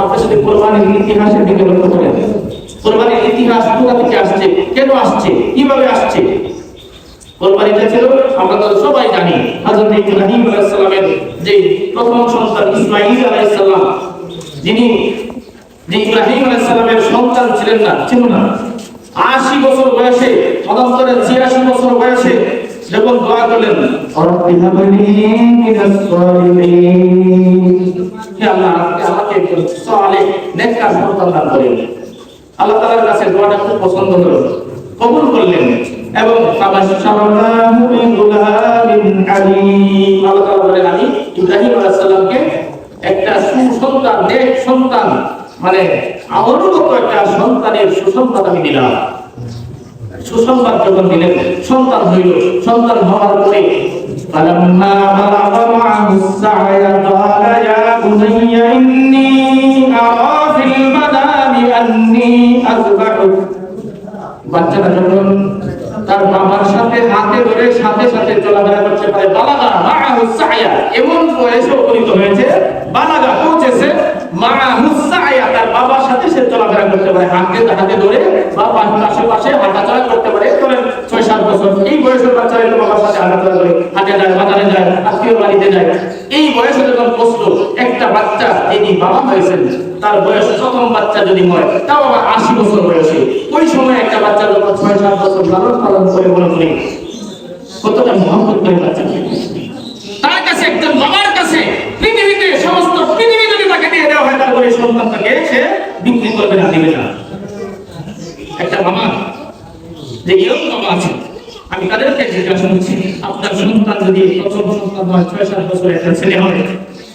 আপনি যদি কোরবানির ইতিহাসের দিকে লক্ষ্য করেন, কোরবানির ইতিহাস কোথা থেকে আসছে, কেন আসছে, কিভাবে আসছে। কোরবানিটা ছিল আমরা তো সবাই জানি হযরত ইব্রাহিম আলাইহিস সালামের যে প্রথম সন্তান ইসমাঈল আলাইহিস সালাম, যিনি যে ইব্রাহিম আলাইহিস সালামের সন্তান ছিলেন না, ছিল না, 80 বছর বয়সে, অনন্তরে 86 বছর বয়সে যখন দোয়া করলেন, রব্বি হাবলি মিনাস সালিহিন, হে আল্লাহ আমাকে একজন সালেহ নেককার সন্তান দান করেন। আল্লাহ তাআলার কাছে দোয়াটা খুব পছন্দ হলো, কবুল করলেন এবং ফাবাশশারনাহু বিগুলামিন আলীম। আল্লাহ তাআলা বলেন আমি ইব্রাহিম আলাইহিস সালামকে একটা সুসন্তান, নেক সন্তান, মানে অনুগত একটা সন্তানের সুসংবাদ আমি দিলাম। সুসংবাদ যখন দিলেন, সন্তান হইল, সন্তান হওয়ার পরে ফালাম্মা বালাগা মা'হুস সা'য়া ক্বালা ইয়া বুনাইয়া ইন্নী আরা ফিল মানামি আন্নী আযবাহু। বাচ্চাটা যখন তার বাবার সাথে হাতে ধরে সাথে সাথে চলাফেরা করতে পারে, বালাগা মা'হুস সা'য়া, এমন বয়সে উপনীত হয়েছে, বালাগা পৌঁছেছে, মা'হুস সা'য়া, তার বাবার সাথে সে চলাফেরা করতে পারে, হাতে ধরে বা পাশে হাঁটাচলা করতে পারে। ধরেন 6-7 বছর এই বয়সের বাচ্চারা একটু বাবার সাথে হাঁটাচলা করে, হাঁটে যায়, বাজারে যায়, আত্মীয় বাড়িতে যায়। এই বয়সে যখন বসলো একটা বাচ্চা, যিনি বাবা হয়েছেন, তার বয়স প্রথম বাচ্চা যদি হয় তাও আবার 80 বছর বয়সে, ওই সময় একটা বাচ্চা যখন 6-7 বছর লালন পালন করে মনে করে কতটা মহব্বত করে বাচ্চাকে, তার কাছে একজন বাবার কাছে পৃথিবীতে সমস্ত পৃথিবী যদি তাকে দিয়ে দেওয়া হয়, তারপরে সন্তানটাকে সে বিক্রি করবে না, দিবে না। একটা বাবা, যে ইয়ং বাবা আছে, আমি তাদেরকে জিজ্ঞাসা করছি, আপনার সন্তান যদি প্রথম সন্তান হয়, 6-7 বছর একটা ছেলে হয়,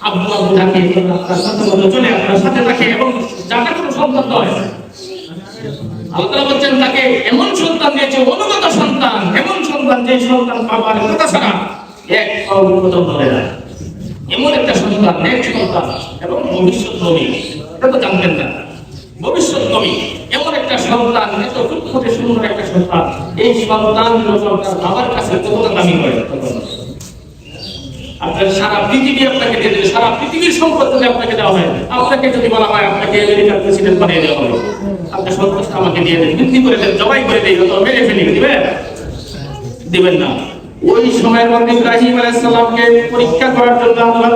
আব্বু আব্বু ডাকে, আপনার সাথে মতো চলে আপনার সাথে থাকে এবং যাকে কোনো সন্তান হয়, আল্লাহ বলছেন তাকে এমন সন্তান দিয়েছে, অনুগত সন্তান, এমন সন্তান যে সন্তান বাবার কথা ছাড়া এক পাও উন্নতন করে না, এমন একটা সন্তান, নেক সন্তান এবং ভবিষ্যৎ নবী। এটা তো জানতেন না, ভবিষ্যৎ নবী এমন একটা সন্তান, এত ফুটফুটে সুন্দর একটা সন্তান। এই সন্তান তার বাবার কাছে কতটা দামি হয়। আপনার সারা পৃথিবী আপনাকে দিয়ে দেবে, সারা পৃথিবীর সম্পদ যদি আপনাকে দেওয়া হয়, আপনাকে যদি বলা হয় আপনাকে আমেরিকার প্রেসিডেন্ট বানিয়ে দেওয়া হবে, আপনি সন্তুষ্ট আমাকে দিয়ে দেন, বিক্রি করে দেন, জবাই করে দেই, অথবা মেরে ফেলি, দিবেন না। ওই সময়ের মধ্যে ইব্রাহিম আলাইহিস সালামকে পরীক্ষা করার জন্য আল্লাহ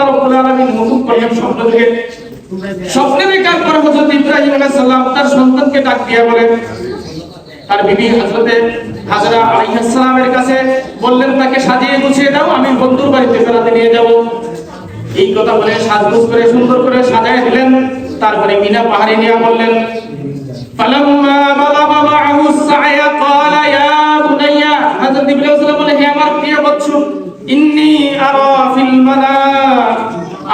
রাব্বুল আলামিন হুকুম করলেন স্বপ্ন থেকে। স্বপ্নে দেখার পর হযরত ইব্রাহিম আলাইহিস সালাম তার সন্তানকে ডাক দিয়ে বলেন, তার বিবি হযরতে হাজরা আলাইহিস সালামের কাছে বললেন, তাকে সাজিয়ে গুছিয়ে দাও, আমি বন্ধুর বাড়িতে বেড়াতে নিয়ে যাব। এই কথা বলে সাজগোজ করে সুন্দর করে সাজায় দিলেন। তারপরে মিনা পাহাড়ে নিয়ে বললেন, ফালাম্মা বালাগা মা'হুস সা'য়া ক্বালা ইয়া বুনাইয়া, হযরত ইব্রাহিম আলাইহিস সালাম বলে, হে আমার প্রিয় বৎস, ইন্নী আরা ফিল মানাম,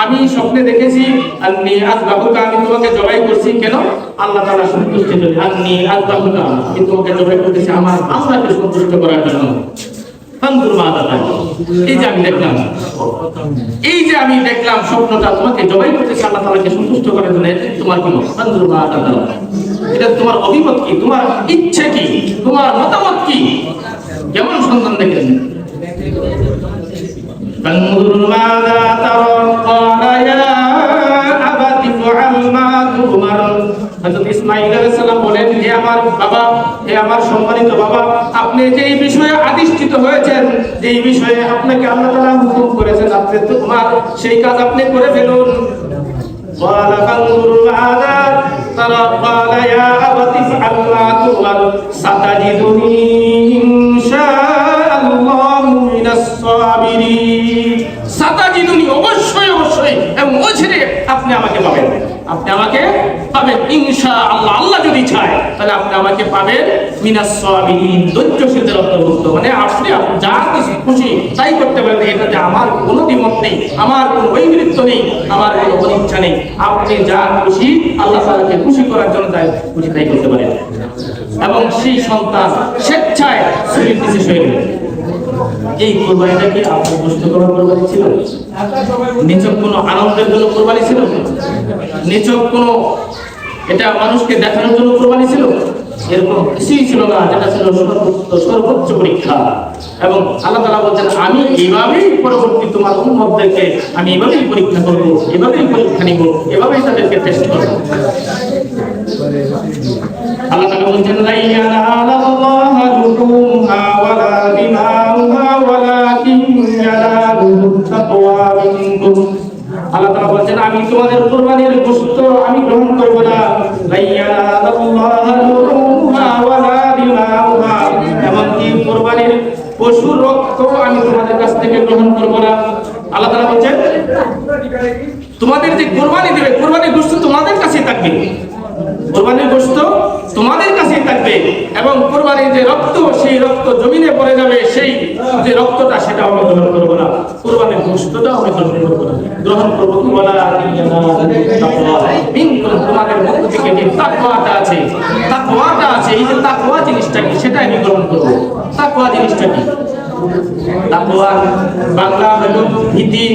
আমি স্বপ্নে দেখেছি, আন্নী আযবাহুকা, আমি তোমাকে জবাই করছি। কেন? আল্লাহ তাআলা সন্তুষ্টির জন্য। আন্নী আযবাহুকা, আমি তোমাকে জবাই করতেছি আমার আল্লাহকে সন্তুষ্ট করার জন্য। ফানজুর মাযা তারা, এই যে আমি দেখলাম স্বপ্নটা, তোমাকে জবাই করতেছি আল্লাহ তাআলাকে সন্তুষ্ট করার জন্য। তোমার কি মত? ফানজুর মাযা তারা, এটা তোমার অভিমত কি, তোমার ইচ্ছে কি, তোমার মতামত কি, কেমন সন্তান দেখেন? فانظر ماذا ترى قال يا أبت افعل ما تؤمر। হযরত ইসমাঈল আলাইহিস সালাম বলেন, হে আমার বাবা, হে আমার সম্মানিত বাবা, আপনি যে এই বিষয়ে আদিষ্টিত হয়েছেন, যে এই বিষয়ে আপনাকে আল্লাহ তাআলা হুকুম করেছেন, আপনি তো তোমার সেই কাজ আপনি করে ফেলুন। قال فانظر ماذا ترى قال يا أبت افعل ما تؤمر ستجدني إن شاء الله من الصابرين। সাতাজিদুনি, অবশ্যই অবশ্যই এবং অচিরে আপনি আমাকে পাবেন, আপনি আমাকে পাবেন ইনশাআল্লাহ, আল্লাহ যদি চায় তাহলে আপনি আমাকে পাবেন মিনাস সাবিরিন, ধৈর্যশীলদের অন্তর্ভুক্ত। মানে আপনি যা কিছু খুশি তাই করতে পারেন, এটাতে আমার কোনো দ্বিমত নেই, আমার কোনো বৈপরীত্য নেই, আমার কোনো অনিচ্ছা নেই। আপনি যা খুশি আল্লাহ তাআলাকে খুশি করার জন্য তাই খুশি তাই করতে পারেন। এবং সেই সন্তান স্বেচ্ছায় শরীর দিতে শুয়ে গেলেন। এই কুরবানিটা কি আপনার কষ্ট করার কুরবানি ছিল? নিছক কোনো আনন্দের জন্য কুরবানি ছিল? নিছক কোনো এটা মানুষকে দেখানোর জন্য কুরবানি ছিল? এরকম কিছুই ছিল না, যেটা ছিল সর্বোচ্চ পরীক্ষা। এবং আল্লাহ তাআলা বলছেন আমি এইভাবেই পরবর্তী তোমার উম্মতদেরকে আমি এইভাবেই পরীক্ষা করব, এইভাবেই পরীক্ষা নিব, এভাবেই তাদেরকে টেস্ট করব। আল্লাহ তাআলা বলছেন লা ইয়ানালাল্লাহু লুহুমহা ওয়ালা দিমাউহা ওয়ালাকিন ইয়ানালুহু তাকওয়া মিনকুম। আল্লাহ তাআলা বলছেন আমি তোমাদের কুরবানির গোশত আমি গ্রহণ করব না। লা ইয়ানালাল্লাহু লুহুমহা ওয়ালা দিমাউহা, এমনকি কুরবানির পশুর রক্ত আমি তোমাদের কাছ থেকে গ্রহণ করব না। আল্লাহ তাআলা বলছেন তোমাদের যে কুরবানি দেবে, কুরবানির গোশত তোমাদের কাছেই থাকবে, কুরবানির গোশত তোমাদের কাছেই থাকবে, এবং কুরবানির যে রক্ত সেই রক্ত জমিনে পড়ে যাবে, সেই যে রক্তটা সেটা আমি গ্রহণ করব না, কুরবানির গোশতটা আমি গ্রহণ করব না। গ্রহণ করব বলা তোমাদের মধ্য থেকে যে তাকওয়াটা আছে, তাকওয়াটা আছে, এই যে তাকওয়া জিনিসটা কি সেটা আমি গ্রহণ করব। তাকওয়া জিনিসটা কি? তাকওয়া বাংলা হলো ভীতি,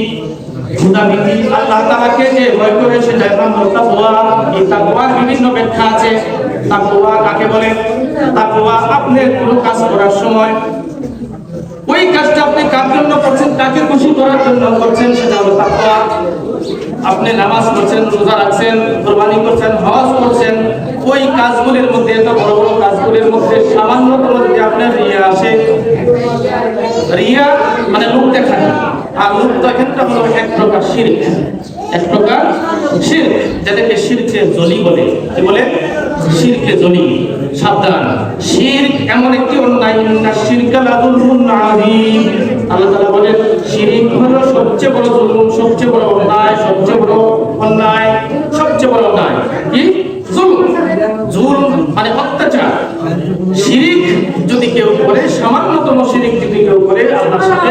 খোদাভীতি, আল্লাহ তাআলাকে যে ভয় করে সেটা নাম হলো তাকওয়া। এই তাকওয়ার বিভিন্ন ব্যাখ্যা আছে। তাকওয়া কাকে বলে? তাকওয়া আপনি কোনো কাজ করার সময় ওই কাজটা আপনি কার জন্য করছেন, কাকে খুশি করার জন্য করছেন, সেটা হলো তাকওয়া। আপনি নামাজ পড়ছেন, রোজা রাখছেন, কুরবানি করছেন, হজ করছেন, ওই কাজগুলির মধ্যে, এত বড় বড় কাজগুলির মধ্যে সামান্যতম যদি আপনার রিয়া আসে, রিয়া মানে লোক দেখানো, আর লোক দেখানোটা হলো এক প্রকার শিরক, এক প্রকার শিরক, যাদেরকে শিরকে জলি বলে। কি বলে? শিরকে জলি। সাবধান, শিরক এমন একটি অন্যায়, ইন্না শিরকা লাযুলমুন আযীম। আল্লাহ তাআলা বলেন শিরক হলো সবচেয়ে বড় জুলুম, সবচেয়ে বড় অন্যায়, সবচেয়ে বড় অন্যায়, সবচেয়ে বড় অন্যায়। কি? জুলুম। জুলুম মানে অত্যাচার। শিরক যদি কেউ করে, সামান্যতম শিরক যদি কেউ করে, আল্লাহর সাথে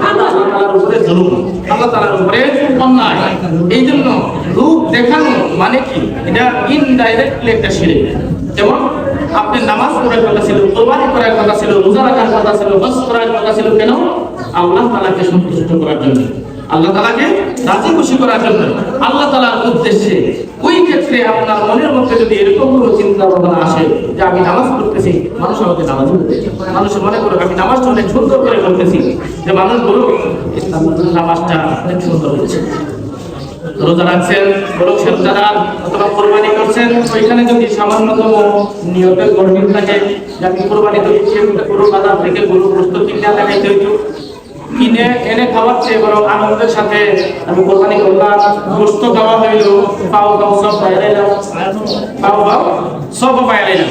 আল্লাহ তাআলার উপরে জুলুম, আল্লাহ তাআলার উপরে অন্যায়। এই জন্য রূপ দেখানো মানে কি? এটা ইনডাইরেক্টলি একটা শিরক। যেমন আপনি নামাজ পড়ার কথা ছিল, কুরবানি করার কথা ছিল, রোজা রাখার কথা ছিল, হজ করার কথা ছিল, কেন? আল্লাহ তাআলাকে সন্তুষ্ট করার জন্য, আল্লাহ তাআলাকে রাজি খুশি করার জন্য, আল্লাহ তাআলার উদ্দেশ্যে। ওই ক্ষেত্রে আপনার মনের মধ্যে যদি এরকম কোনো চিন্তা ভাবনা আসে যে আমি নামাজ পড়তেছি, মানুষ আমাকে নামাজ পড়তে, মানুষ মনে করুক আমি নামাজটা অনেক সুন্দর করে করতেছি, যে মানুষ বলুক নামাজটা অনেক সুন্দর হচ্ছে। রোজা রাখছেন, বলুক যারা অথবা কুরবানি করছেন, ওইখানে যদি সামান্যতম নিয়তের গরমিল থাকে যে আমি কুরবানি দিচ্ছি, গরু বাজার থেকে গরু গোশত কিনে দেখাইতে হইতো, কিনে এনে খাওয়াচ্ছে, বরং আনন্দের সাথে আমি কোরবানি করলাম, গোশত খাওয়া হইলো, পাও পাও সব বাইরাইলাম, পাও পাও সব বাইরাইলাম।